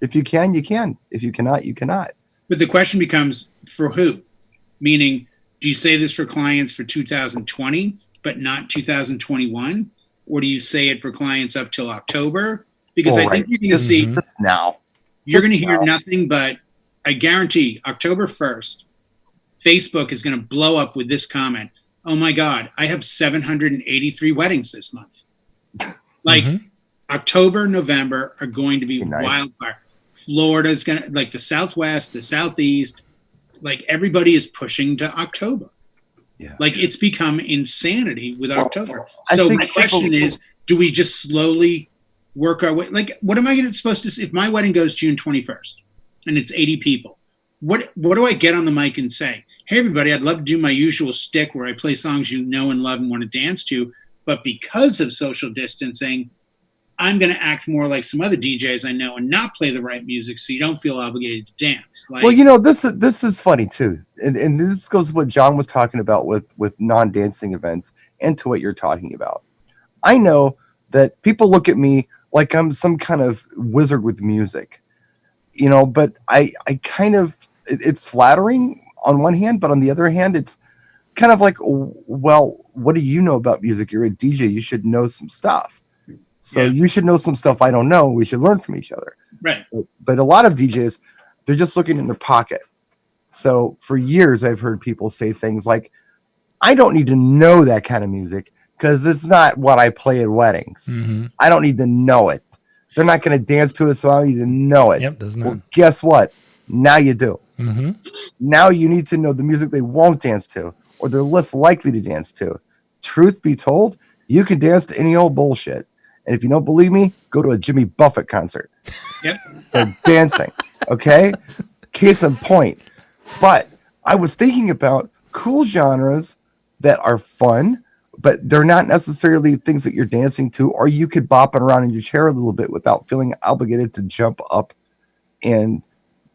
If you can, you can. If you cannot, you cannot. But the question becomes, for who? Meaning, do you say this for clients for 2020, but not 2021? Or do you say it for clients up till October? Because I think you're going to see, just now. You're going to hear nothing but, I guarantee, October 1st, Facebook is going to blow up with this comment. Oh my God, I have 783 weddings this month. Like October, November are going to be wildfire. Florida's going to, like the Southwest, the Southeast, like everybody is pushing to October. Yeah. Like it's become insanity with October. So my question is, do we just slowly work our way? Like, what am I supposed to say? If my wedding goes June 21st and it's 80 people, what do I get on the mic and say? Hey, everybody, I'd love to do my usual shtick where I play songs you know and love and want to dance to. But because of social distancing, I'm going to act more like some other DJs I know and not play the right music so you don't feel obligated to dance. Like, well, you know, this is funny, too. And this goes to what John was talking about with non-dancing events and to what you're talking about. I know that people look at me like I'm some kind of wizard with music, you know, but I kind of, it's flattering on one hand, but on the other hand, it's kind of like, well, what do you know about music? You're a DJ. You should know some stuff. So you should know some stuff I don't know. We should learn from each other. Right. But a lot of DJs, they're just looking in their pocket. So for years, I've heard people say things like, I don't need to know that kind of music because it's not what I play at weddings. I don't need to know it. They're not going to dance to it, so I don't need to know it. Yep, doesn't well, guess what? Now you do. Now you need to know the music they won't dance to or they're less likely to dance to. Truth be told, you can dance to any old bullshit. And if you don't believe me, go to a Jimmy Buffett concert. Yep. They're dancing. Okay? Case in point. But I was thinking about cool genres that are fun, but they're not necessarily things that you're dancing to, or you could bop it around in your chair a little bit without feeling obligated to jump up and,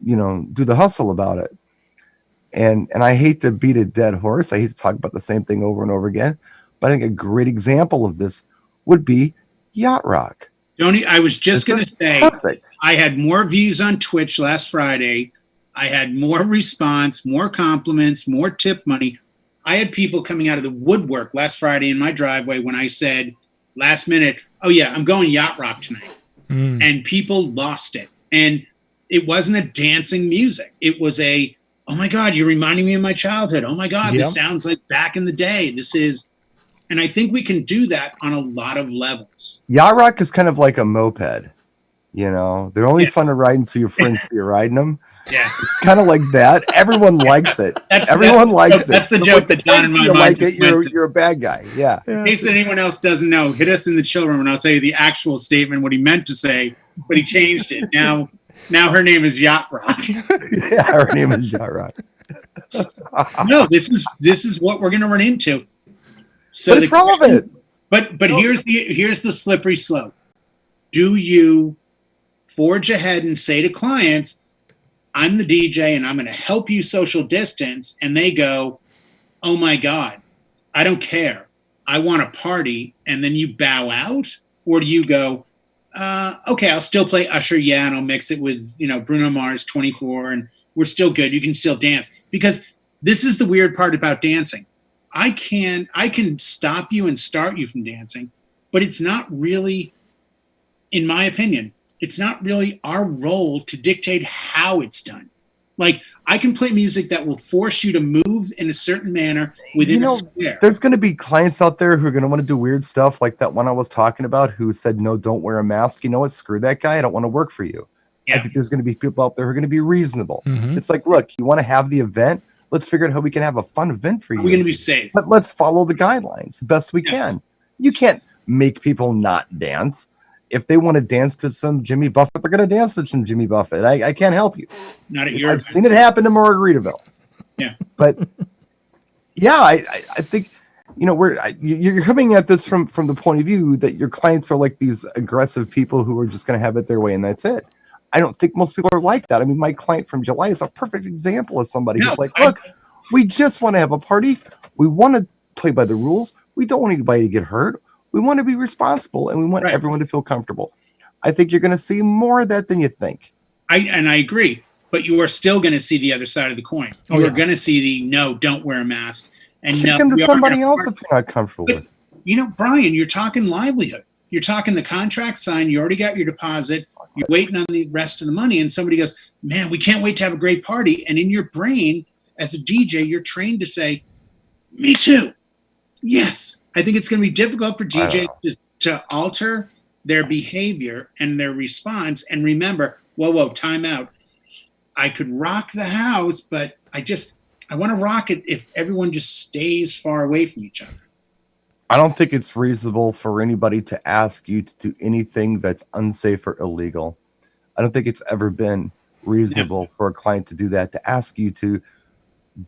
you know, do the hustle about it. And I hate to beat a dead horse. I hate to talk about the same thing over and over again. But I think a great example of this would be yacht rock. Tony, I was just going to say, perfect. I had more views on Twitch last Friday. I had more response, more compliments, more tip money. I had people coming out of the woodwork last Friday in my driveway when I said last minute, oh yeah, I'm going yacht rock tonight. And people lost it. And it wasn't a dancing music. It was a, oh my God, you're reminding me of my childhood. Oh my God, this sounds like back in the day. This is, and I think we can do that on a lot of levels. Yacht rock is kind of like a moped. You know, they're only fun to ride until your friends see you riding them. Yeah. Kind of like that. Everyone likes it. Everyone likes it. That's the joke that John and my mind like it, you're a bad guy. Yeah. In case anyone else doesn't know, hit us in the chill room and I'll tell you the actual statement, what he meant to say, but he changed it. Now her name is Yacht Rock. Yeah, her name is Yacht Rock. No, this is what we're gonna run into. So but it's relevant. But here's the slippery slope. Do you forge ahead and say to clients, I'm the DJ and I'm going to help you social distance, and they go, oh my God, I don't care. I want a party, and then you bow out? Or do you go, okay, I'll still play Usher, yeah, and I'll mix it with, you know, Bruno Mars 24, and we're still good. You can still dance. Because this is the weird part about dancing. I can stop you and start you from dancing, but it's not really, in my opinion, it's not really our role to dictate how it's done. Like, I can play music that will force you to move in a certain manner within a square. There's going to be clients out there who are going to want to do weird stuff like that one I was talking about who said, no, don't wear a mask. You know what? Screw that guy. I don't want to work for you. Yeah. I think there's going to be people out there who are going to be reasonable. It's like, look, you want to have the event? Let's figure out how we can have a fun event for you. We're going to be safe. But let's follow the guidelines the best we can. You can't make people not dance. If they want to dance to some Jimmy Buffett, they're going to dance to some Jimmy Buffett. I can't help you. Not at your I've seen it happen in Margaritaville. Yeah. But yeah, I think, you know, you're coming at this from the point of view that your clients are like these aggressive people who are just going to have it their way and that's it. I don't think most people are like that. I mean, my client from July is a perfect example of somebody who's like, look, we just want to have a party. We want to play by the rules. We don't want anybody to get hurt. We want to be responsible, and we want Right. everyone to feel comfortable. I think you're going to see more of that than you think. I agree, but you are still going to see the other side of the coin. Oh, You are yeah. going to see the no, don't wear a mask, and Kick no, them to we are somebody gonna else part- if you're not comfortable But, with it. you know, Brian, you're talking livelihood. You're talking the contract signed. You already got your deposit. You're waiting on the rest of the money, and somebody goes, "Man, we can't wait to have a great party." And in your brain, as a DJ, you're trained to say, "Me too." Yes, I think it's going to be difficult for DJs to alter their behavior and their response, and remember, whoa, time out. I could rock the house, but I want to rock it if everyone just stays far away from each other. I don't think it's reasonable for anybody to ask you to do anything that's unsafe or illegal. I don't think it's ever been reasonable for a client to do that, to ask you to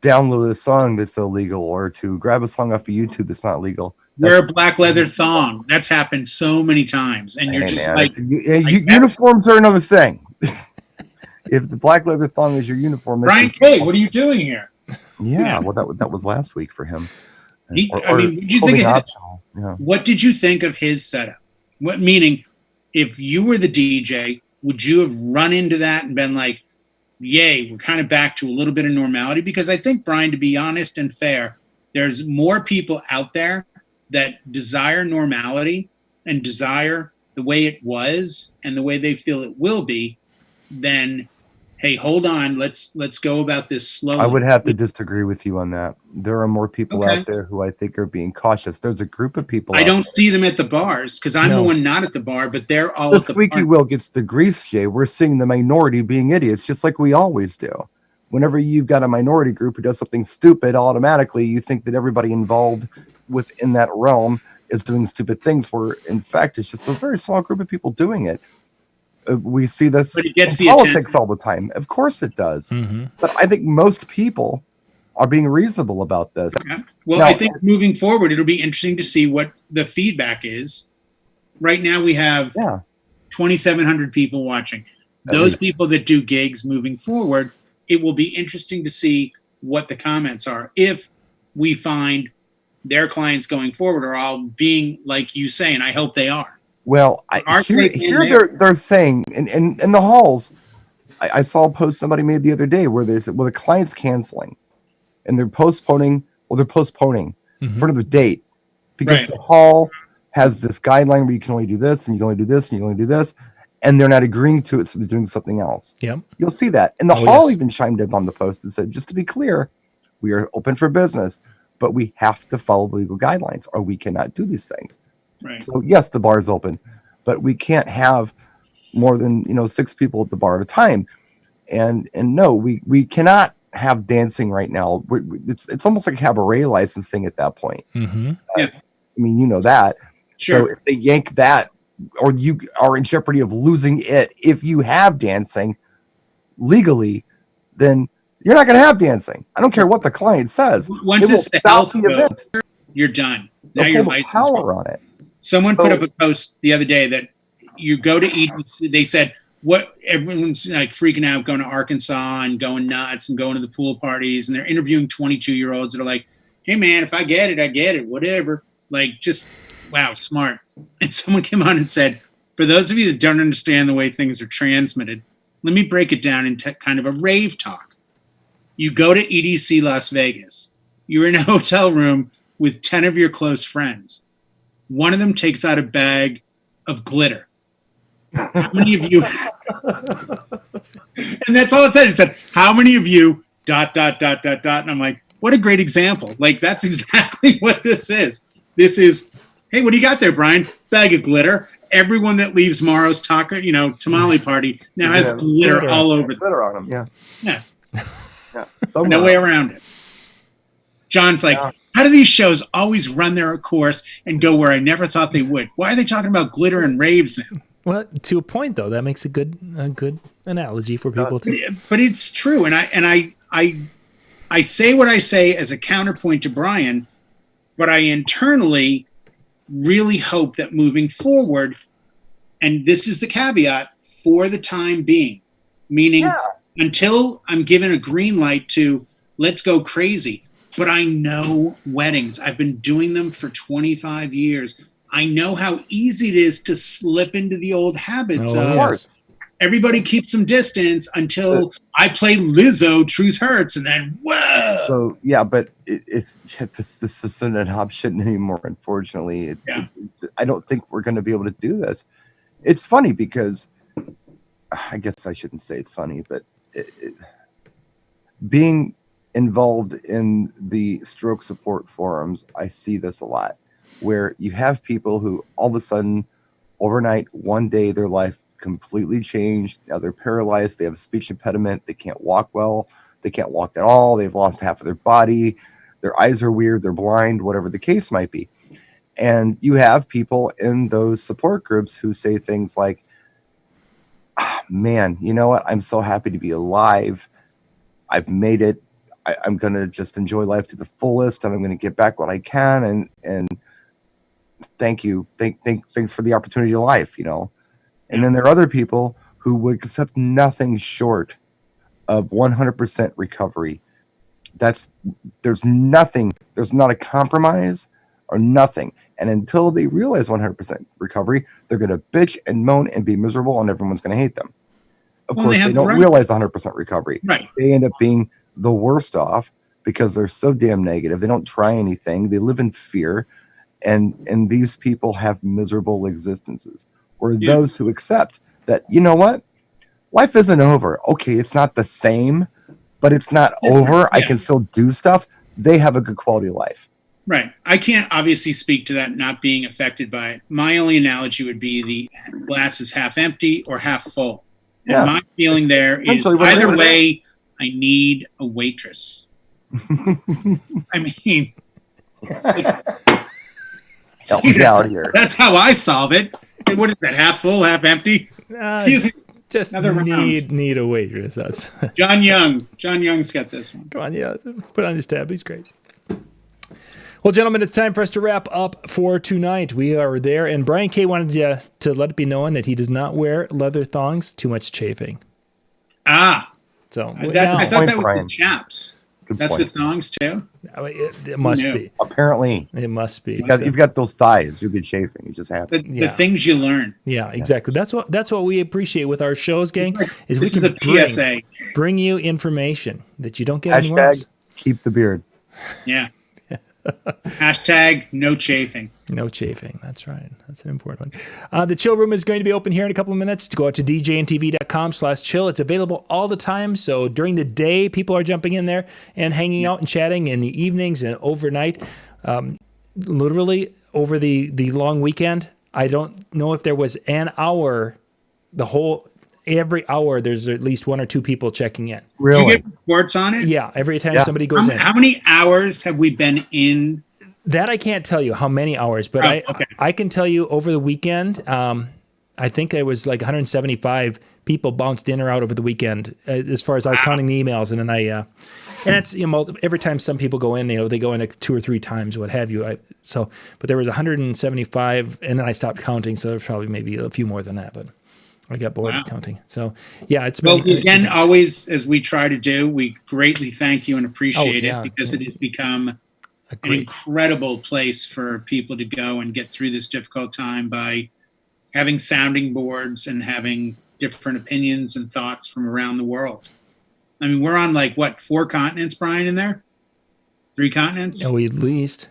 download a song that's illegal or to grab a song off of YouTube that's not legal. Wear a black leather thong. That's happened so many times. And you're just like, uniforms are another thing. If the black leather thong is your uniform, Brian K., what are you doing here? Yeah, well, that was last week for him. What did you think of his setup? What meaning, if you were the DJ, would you have run into that and been like, yay, we're kind of back to a little bit of normality? Because I think, Brian, to be honest and fair, there's more people out there that desire normality and desire the way it was and the way they feel it will be than, hey, hold on, let's go about this slowly. I would have to disagree with you on that. There are more people out there who I think are being cautious. There's a group of people. I don't see them at the bars because I'm the one not at the bar, but they're all the at the squeaky bar. wheel gets the grease, Jay. We're seeing the minority being idiots, just like we always do. Whenever you've got a minority group who does something stupid, automatically you think that everybody involved within that realm is doing stupid things, where in fact it's just a very small group of people doing it. We see this in politics all the time. Of course it does. Mm-hmm. But I think most people are being reasonable about this. Okay. Well, I think moving forward, it'll be interesting to see what the feedback is. Right now we have 2,700 people watching. Those people that do gigs moving forward, it will be interesting to see what the comments are. If we find their clients going forward are all being like you say, and I hope they are. Well, here they're saying in the halls, I saw a post somebody made the other day where they said, well, the client's canceling and they're postponing for another date because the hall has this guideline where you can only do this and you can only do this and you can only do this, and they're not agreeing to it, so they're doing something else. Yep. You'll see that. And the hall even chimed in on the post and said, just to be clear, we are open for business, but we have to follow the legal guidelines or we cannot do these things. Right. So yes, the bar is open, but we can't have more than 6 people at the bar at a time. And no, we cannot have dancing right now. It's almost like cabaret licensing at that point. Mm-hmm. Yeah. I mean, you know that. Sure. So if they yank that, or you are in jeopardy of losing it if you have dancing legally, then you're not going to have dancing. I don't care what the client says. Once it's the health code, you're done. Now you're licensed. Power on it. Someone put up a post the other day that you go to EDC. They said, what everyone's like freaking out, going to Arkansas and going nuts and going to the pool parties. And they're interviewing 22-year-olds that are like, hey, man, if I get it, I get it, whatever. Like, just, wow, smart. And someone came on and said, for those of you that don't understand the way things are transmitted, let me break it down into kind of a rave talk. You go to EDC Las Vegas. You're in a hotel room with 10 of your close friends. One of them takes out a bag of glitter. How many of you? And that's all it said. It said, how many of you, ... And I'm like, what a great example. Like, that's exactly what this is. This is, hey, what do you got there, Brian? Bag of glitter. Everyone that leaves Morrow's taco, tamale party now has glitter all over them. Glitter on them, yeah. No way around it. John's like, how do these shows always run their course and go where I never thought they would? Why are they talking about glitter and raves now? Well, to a point though, that makes a good analogy for people to. But it's true, and I say what I say as a counterpoint to Brian, but I internally really hope that moving forward, and this is the caveat, for the time being, meaning until I'm given a green light to let's go crazy. But I know weddings. I've been doing them for 25 years. I know how easy it is to slip into the old habits Oh, of yes. everybody keeps some distance until I play Lizzo, Truth Hurts, and then whoa. So yeah, but this isn't an option anymore. Unfortunately, I don't think we're going to be able to do this. It's funny because I guess I shouldn't say it's funny, but being involved in the stroke support forums, I see this a lot, where you have people who all of a sudden, overnight, one day, their life completely changed. Now they're paralyzed. They have a speech impediment. They can't walk well. They can't walk at all. They've lost half of their body. Their eyes are weird. They're blind, whatever the case might be. And you have people in those support groups who say things like, man, you know what? I'm so happy to be alive. I've made it. I'm going to just enjoy life to the fullest, and I'm going to get back what I can. And thank you. Thanks for the opportunity of life, And then there are other people who would accept nothing short of 100% recovery. There's nothing. There's not a compromise or nothing. And until they realize 100% recovery, they're going to bitch and moan and be miserable, and everyone's going to hate them. Of course, they don't realize 100% recovery. Right. They end up being the worst off because they're so damn negative. They don't try anything. They live in fear. And these people have miserable existences. Or those who accept that, you know what? Life isn't over. Okay, it's not the same, but it's not over. Yeah. I can still do stuff. They have a good quality of life. Right. I can't obviously speak to that not being affected by it. My only analogy would be the glass is half empty or half full. And my feeling there is either way, I need a waitress. I mean, help me out here. That's how I solve it. What is that? Half full, half empty? Excuse me. Just need a waitress. That's John Young. John Young's got this one. Come on, put on his tab. He's great. Well, gentlemen, it's time for us to wrap up for tonight. We are there, and Brian K. wanted to let it be known that he does not wear leather thongs. Too much chafing. So I thought that was with chaps. That's with thongs too. It must be. Apparently, it must be. You've got those thighs. You'll be chafing. You just have the things you learn. Yeah, exactly. That's what we appreciate with our shows, gang. Is this we can is a PSA. Bring you information that you don't get anywhere else. Keep the beard. Yeah. Hashtag no chafing. No chafing. That's right. That's an important one. The chill room is going to be open here in a couple of minutes. To go out to djntv.com/chill. It's available all the time. So during the day, people are jumping in there and hanging out and chatting in the evenings and overnight. Literally over the long weekend, I don't know if there was an hour, every hour, there's at least one or two people checking in. Really? You get reports on it? Yeah, every time somebody goes in. How many hours have we been in? That I can't tell you how many hours, but I can tell you over the weekend, I think there was like 175 people bounced in or out over the weekend as far as I was counting the emails. And then and it's, every time some people go in, they go in like 2 or 3 times, what have you. But there was 175 and then I stopped counting. So there's probably maybe a few more than that, but I got bored of counting. So yeah, it's been. Well, again, always as we try to do, we greatly thank you and appreciate it because it has become an incredible place for people to go and get through this difficult time by having sounding boards and having different opinions and thoughts from around the world. I mean, we're on 4 continents, Brian, in there? 3 continents? Oh, at least.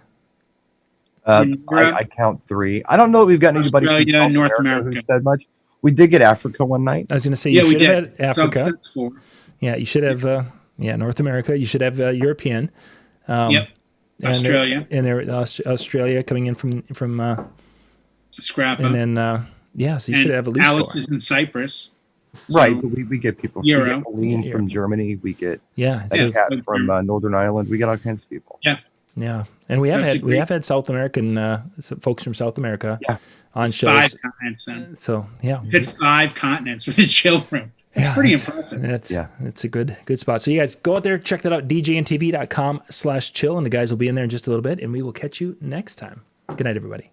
I count 3. I don't know if we've got anybody from North America who said much. We did get Africa one night. I was going to say you should have had Africa. So that's 4. Yeah, you should have North America. You should have European. Yep. Australia. And Australia coming in from Scrappa. And then so you should have at least Alice 4. is in Cyprus. Right, but we get people. Euro. We get Aline from Germany. We get a cat from Northern Ireland. We get all kinds of people. Yeah, and we have had South American folks from South America on shows. 5 continents then. So we hit 5 continents with the chill room. It's pretty impressive. It's a good spot. So you guys go out there, check that out, djntv.com/chill, and the guys will be in there in just a little bit, and we will catch you next time. Good night, everybody.